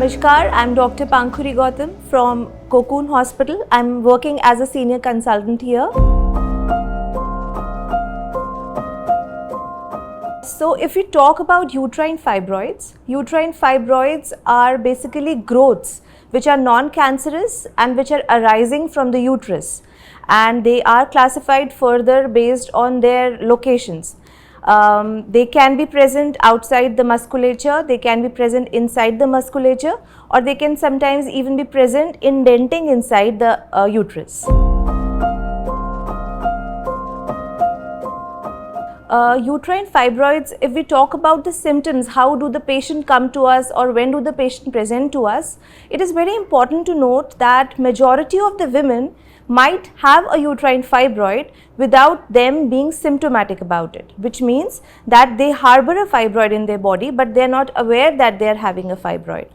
Namaskar, I'm Dr. Pankhuri Gautam from Cocoon Hospital. I'm working as a senior consultant here. So if we talk about uterine fibroids are basically growths which are non-cancerous and which are arising from the uterus, and they are classified further based on their locations. They can be present outside the musculature, they can be present inside the musculature, or they can sometimes even be present indenting inside the uterus. Uterine fibroids, if we talk about the symptoms, how do the patient come to us or when do the patient present to us, it is very important to note that majority of the women might have a uterine fibroid without them being symptomatic about it, which means that they harbor a fibroid in their body but they are not aware that they are having a fibroid.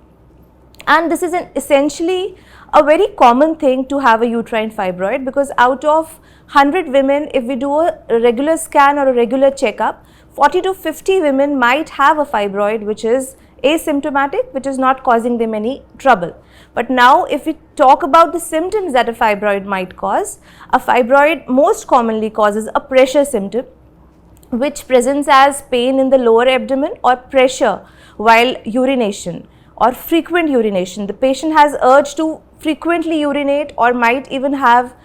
And this is essentially a very common thing to have a uterine fibroid, because out of 100 women, if we do a regular scan or a regular checkup, 40 to 50 women might have a fibroid which is asymptomatic, which is not causing them any trouble. But now if we talk about the symptoms that a fibroid might cause, a fibroid most commonly causes a pressure symptom which presents as pain in the lower abdomen or pressure while urination or frequent urination. The patient has urge to frequently urinate or might even have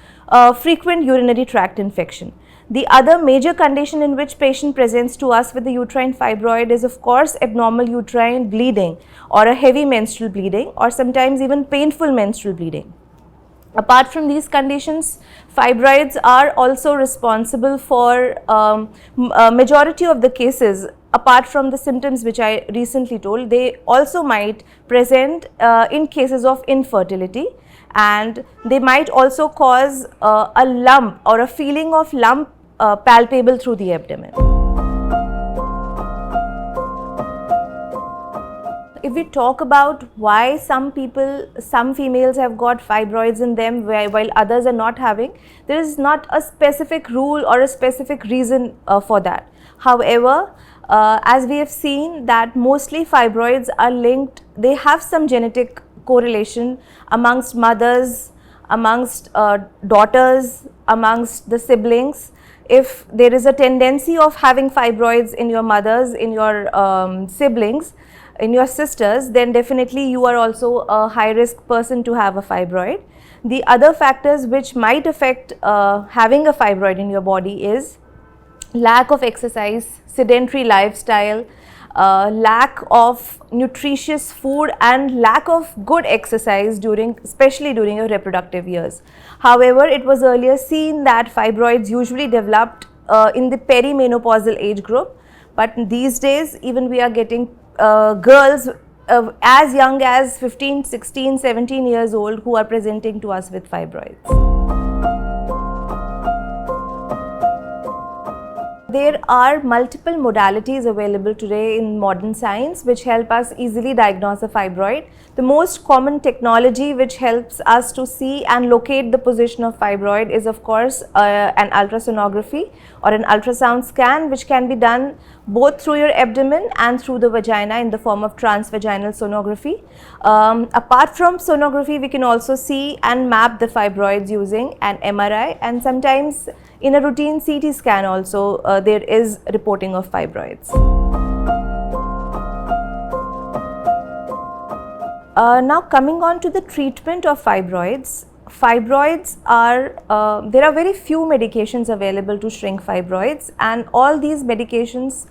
frequent urinary tract infection. The other major condition in which patient presents to us with the uterine fibroid is of course abnormal uterine bleeding or a heavy menstrual bleeding or sometimes even painful menstrual bleeding. Apart from these conditions, fibroids are also responsible for majority of the cases. Apart from the symptoms which I recently told, they also might present in cases of infertility, and they might also cause a lump or a feeling of lump palpable through the abdomen. If we talk about why some females have got fibroids in them while others are not having, there is not a specific rule or a specific reason for that. However, as we have seen that mostly fibroids are linked, they have some genetic correlation amongst mothers, amongst daughters, amongst the siblings. If there is a tendency of having fibroids in your mothers, in your siblings, in your sisters, then definitely you are also a high risk person to have a fibroid. The other factors which might affect having a fibroid in your body is lack of exercise, sedentary lifestyle, lack of nutritious food and lack of good exercise especially during your reproductive years. However, it was earlier seen that fibroids usually developed in the perimenopausal age group, but these days even we are getting girls as young as 15, 16, 17 years old who are presenting to us with fibroids. There are multiple modalities available today in modern science which help us easily diagnose a fibroid. The most common technology which helps us to see and locate the position of fibroid is of course an ultrasonography or an ultrasound scan, which can be done both through your abdomen and through the vagina in the form of transvaginal sonography. Apart from sonography, we can also see and map the fibroids using an MRI, and sometimes in a routine CT scan also there is reporting of fibroids. Now coming on to the treatment of fibroids. Fibroids are, there are very few medications available to shrink fibroids, and all these medications,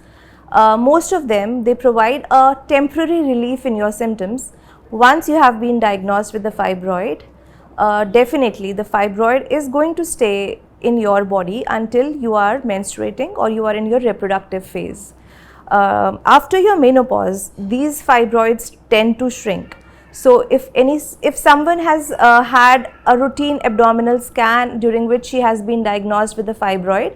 most of them, they provide a temporary relief in your symptoms. Once you have been diagnosed with the fibroid, definitely the fibroid is going to stay in your body until you are menstruating or you are in your reproductive phase. After your menopause, these fibroids tend to shrink. So if someone has had a routine abdominal scan during which she has been diagnosed with a fibroid,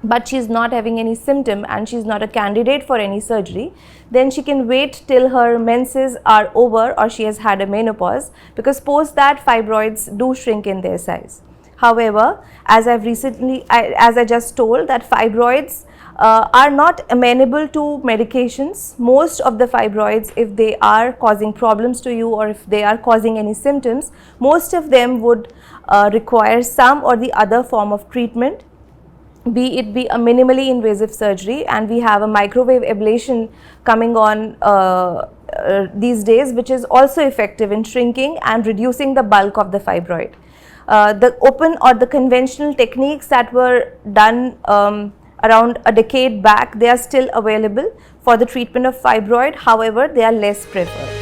but she is not having any symptom and she is not a candidate for any surgery, then she can wait till her menses are over or she has had a menopause, because post that fibroids do shrink in their size. However, as I just told, that fibroids are not amenable to medications. Most of the fibroids, if they are causing problems to you or if they are causing any symptoms, most of them would require some or the other form of treatment, be it be a minimally invasive surgery, and we have a microwave ablation coming on these days, which is also effective in shrinking and reducing the bulk of the fibroid. The open or the conventional techniques that were done around a decade back, they are still available for the treatment of fibroid, however, they are less preferred.